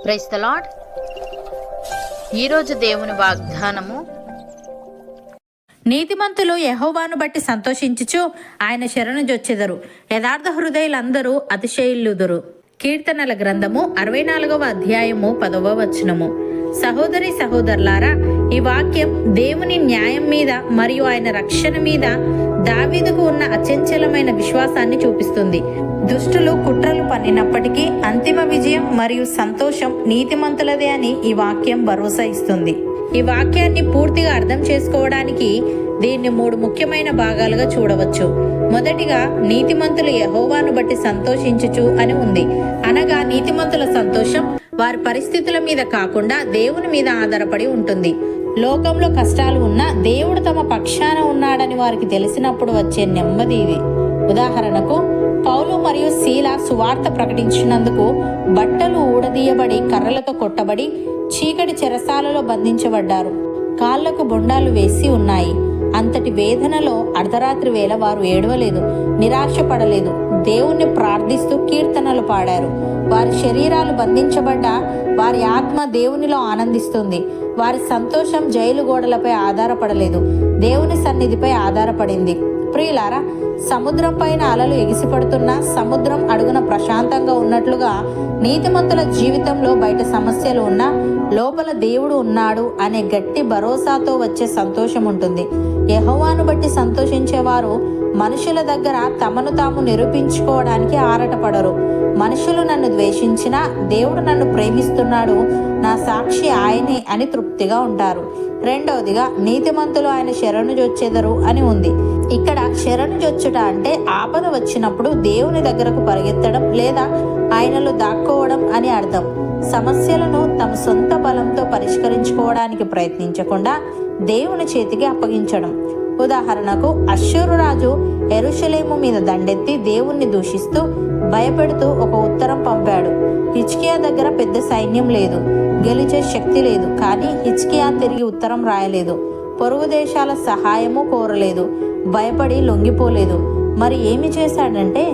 Praise the lord. ఈరోజు దేవుని వాగ్దానము, నీతిమంతులు యెహోవాను బట్టి సంతోషించుచు ఆయన శరణు జొచ్చెదరు. యథార్థ హృదయులందరూ అతిశయిల్లుదురు. కీర్తనల గ్రంథము 64వ అధ్యాయము 10వ వచనము. సహోదరి సహోదరులారా, ఈ వాక్యం దేవుని న్యాయం మీద మరియు ఆయన రక్షణ మీద దావీదుకు ఉన్న అచంచలమైన విశ్వాసాన్ని చూపిస్తుంది. దుష్టులు కుట్రలు పన్నినప్పటికీ అంతిమ విజయం మరియు సంతోషం నీతిమంతులదే అని ఈ వాక్యం భరోసా ఇస్తుంది. ఈ వాక్యాన్ని పూర్తిగా అర్థం చేసుకోవడానికి దీన్ని 3 ముఖ్యమైన భాగాలుగా చూడవచ్చు. మొదటిగా, నీతిమంతులు యెహోవాను బట్టి సంతోషించుచు అని ఉంది. అనగా నీతిమంతుల సంతోషం వారి పరిస్థితుల మీద కాకుండా దేవుని మీద ఆధారపడి ఉంటుంది. లోకంలో కష్టాలు ఉన్నా దేవుడు తమ పక్షాన ఉన్నాడని వారికి తెలిసినప్పుడు వచ్చే నెమ్మది ఇది. ఉదాహరణకు, పౌలు మరియు సీల సువార్త ప్రకటించినందుకు బట్టలు ఊడదీయబడి కర్రలతో కొట్టబడి చీకటి చెరసాలలో బంధించబడ్డారు. కాళ్లకు బొండాలు వేసి ఉన్నాయి. అంతటి వేదనలో అర్ధరాత్రి వేళ వారు ఏడవలేదు, నిరాశపడలేదు. దేవుణ్ణి ప్రార్థిస్తూ కీర్తనలు పాడారు. వారి శరీరాలు బంధించబడ్డా వారి ఆత్మ దేవునిలో ఆనందిస్తుంది. వారి సంతోషం జైలు గోడలపై ఆధారపడలేదు, దేవుని సన్నిధిపై ఆధారపడింది. ప్రియులారా, సముద్రం పైన అలలు ఎగిసిపడుతున్నా సముద్రం అడుగున ప్రశాంతంగా ఉన్నట్లుగా నీతిమంతుల జీవితంలో బయట సమస్యలు ఉన్నా లోపల దేవుడు ఉన్నాడు అనే గట్టి భరోసాతో వచ్చే సంతోషం ఉంటుంది. యెహోవాను బట్టి సంతోషించేవారు మనుషుల దగ్గర తమను తాము నిరూపించుకోవడానికి ఆరాటపడరు. మనుషులు నన్ను ద్వేషించినా దేవుడు నన్ను ప్రేమిస్తున్నాడు, నా సాక్షి ఆయనే అని తృప్తిగా ఉంటారు. రెండవదిగా, నీతిమంతులు ఆయన శరణు జొచ్చెదరు అని ఉంది. ఇక్కడ శరణు జొచ్చుట అంటే ఆపద వచ్చినప్పుడు దేవుని దగ్గరకు పరిగెత్తడం లేదా ఆయనలో దాక్కోవడం అని అర్థం. సమస్యలను తమ సొంత బలంతో పరిష్కరించుకోవడానికి ప్రయత్నించకుండా దేవుని చేతికి అప్పగించడం. ఉదాహరణకు, అష్షూరు రాజు యెరూషలేము మీద దండెత్తి దేవుణ్ణి దూషిస్తూ భయపెడుతూ ఒక ఉత్తరం పంపాడు. హిజ్కియా దగ్గర పెద్ద సైన్యం లేదు, గెలిచే శక్తి లేదు. కానీ హిజ్కియా తిరిగి ఉత్తరం రాయలేదు, పొరుగు దేశాల సహాయము కోరలేదు, భయపడి లొంగిపోలేదు. మరి ఏమి చేశాడంటే,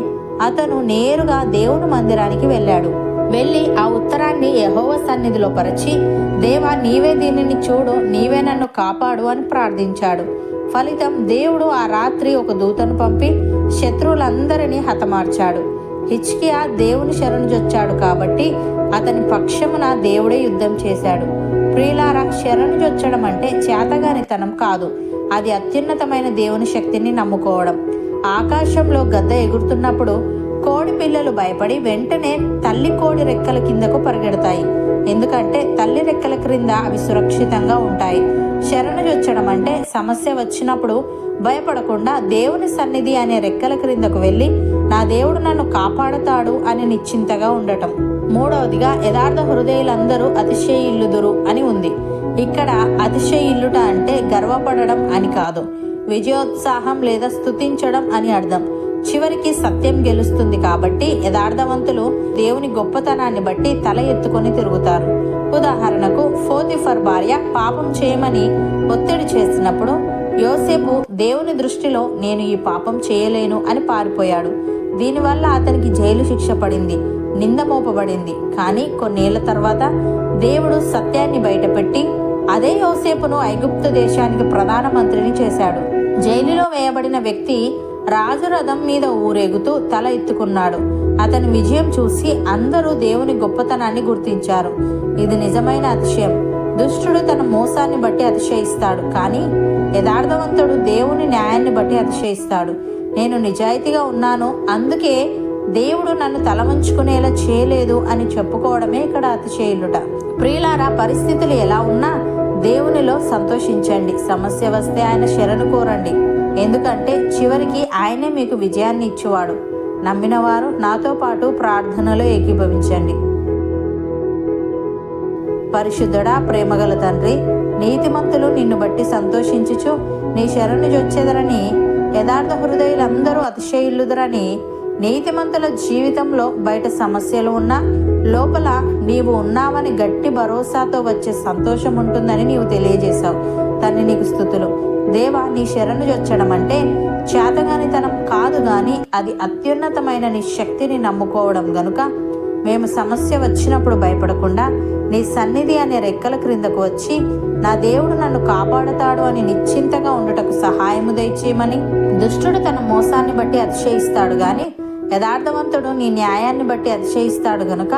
అతను నేరుగా దేవుని మందిరానికి వెళ్ళి ఆ ఉత్తరాన్ని యెహోవా సన్నిధిలో పరిచి, దేవా, నీవే దీనిని చూడు, నీవే నన్ను కాపాడు అని ప్రార్థించాడు. ఫలితం, దేవుడు ఆ రాత్రి ఒక దూతను పంపి శత్రువులందరినీ హతమార్చాడు. హిజ్కియా దేవుని శరణు జొచ్చాడు కాబట్టి అతని పక్షమున దేవుడే యుద్ధం చేశాడు. ప్రియులారా, శరణు జొచ్చడం అంటే చేతగానితనం కాదు, అది అత్యున్నతమైన దేవుని శక్తిని నమ్ముకోవడం. ఆకాశంలో గద్ద ఎగురుతున్నప్పుడు కోడి పిల్లలు భయపడి వెంటనే తల్లి కోడి రెక్కల కిందకు పరిగెడతాయి, ఎందుకంటే తల్లి రెక్కల క్రింద అవి సురక్షితంగా ఉంటాయి. శరణు జొచ్చడం అంటే సమస్య వచ్చినప్పుడు భయపడకుండా దేవుని సన్నిధి అనే రెక్కల క్రిందకు వెళ్ళి నా దేవుడు నన్ను కాపాడుతాడు అని నిశ్చింతగా ఉండటం. మూడవదిగా, యథార్థ హృదయులందరూ అతిశయిల్లుదురు అని ఉంది. ఇక్కడ అతిశయిల్లుట అంటే గర్వపడడం అని కాదు, విజయోత్సాహం లేదా స్తుతించడం అని అర్థం. చివరికి సత్యం గెలుస్తుంది కాబట్టి యథార్థవంతులు దేవుని గొప్పతనాన్ని బట్టి తల ఎత్తుకొని తిరుగుతారు. ఉదాహరణకు, పోతీఫర్ భార్య పాపం చేయమని ఒత్తిడి చేసినప్పుడు యోసేపు దేవుని దృష్టిలో నేను ఈ పాపం చేయలేను అని పారిపోయాడు. దీనివల్ల అతనికి జైలు శిక్ష పడింది, నింద మోపబడింది. కానీ కొన్నేళ్ల తర్వాత దేవుడు సత్యాన్ని బయటపెట్టి అదే యోసేపును ఐగుప్తు దేశానికి ప్రధానమంత్రిని చేశాడు. జైలులో వేయబడిన వ్యక్తి రాజు రథం మీద ఊరేగుతూ తల ఎత్తుకున్నాడు. అతని విజయం చూసి అందరూ దేవుని గొప్పతనాన్ని గుర్తించారు. ఇది నిజమైన అతిశయం. దుష్టుడు తన మోసాన్ని బట్టి అతిశయిస్తాడు, కానీ యథార్థవంతుడు దేవుని న్యాయాన్ని బట్టి అతిశయిస్తాడు. నేను నిజాయితీగా ఉన్నాను, అందుకే దేవుడు నన్ను తలవంచుకునేలా చేయలేదు అని చెప్పుకోవడమే ఇక్కడ అతిశయిల్లుట. ప్రియులారా, పరిస్థితులు ఎలా ఉన్నా దేవునిలో సంతోషించండి. సమస్య వస్తే ఆయన శరణు కోరండి, ఎందుకంటే చివరికి ఆయనే మీకు విజయాన్ని ఇచ్చువాడు. నమ్మిన వారు నాతో పాటు ప్రార్థనలో ఏకీభవించండి. పరిశుద్ధుడా, ప్రేమగల తండ్రి, నీతిమంతులు నిన్ను బట్టి సంతోషించుచు నీ శరణు జొచ్చెదరని, యథార్థ హృదయులందరూ అతిశయిల్లుదరని, నీతిమంతుల జీవితంలో బయట సమస్యలు ఉన్నా లోపల నీవు ఉన్నావని గట్టి భరోసాతో వచ్చే సంతోషం ఉంటుందని నీవు తెలియజేశావు. తండ్రి, నీకు స్తుతులు. దేవా, నీ శరణు జొచ్చడం అంటే చేతగానితనం కాదు, గాని అది అత్యున్నతమైన నీ శక్తిని నమ్ముకోవడం గనుక మేము సమస్య వచ్చినప్పుడు భయపడకుండా నీ సన్నిధి అనే రెక్కల క్రిందకు వచ్చి నా దేవుడు నన్ను కాపాడతాడు అని నిశ్చింతగా ఉండుటకు సహాయము దయచేయమని. దుష్టుడు తన మోసాన్ని బట్టి అతిశయిస్తాడు గాని యథార్థవంతుడు నీ న్యాయాన్ని బట్టి అతిశయిస్తాడు గనుక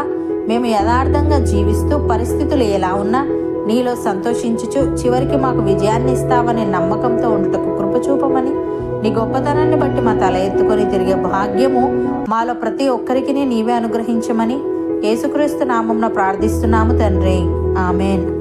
మేము యథార్థంగా జీవిస్తూ పరిస్థితులు ఎలా ఉన్నా నీలో సంతోషించుచు చివరికి మాకు విజయాన్ని ఇస్తావనే నమ్మకంతో ఉండుటకు కృప చూపమని. నీ గొప్పతనాన్ని బట్టి మా తల ఎత్తుకొని తిరిగే భాగ్యము మాలో ప్రతి ఒక్కరికి నీవే అనుగ్రహించమని యేసుక్రీస్తు నామమున ప్రార్థిస్తున్నాము తండ్రి. ఆమెన్.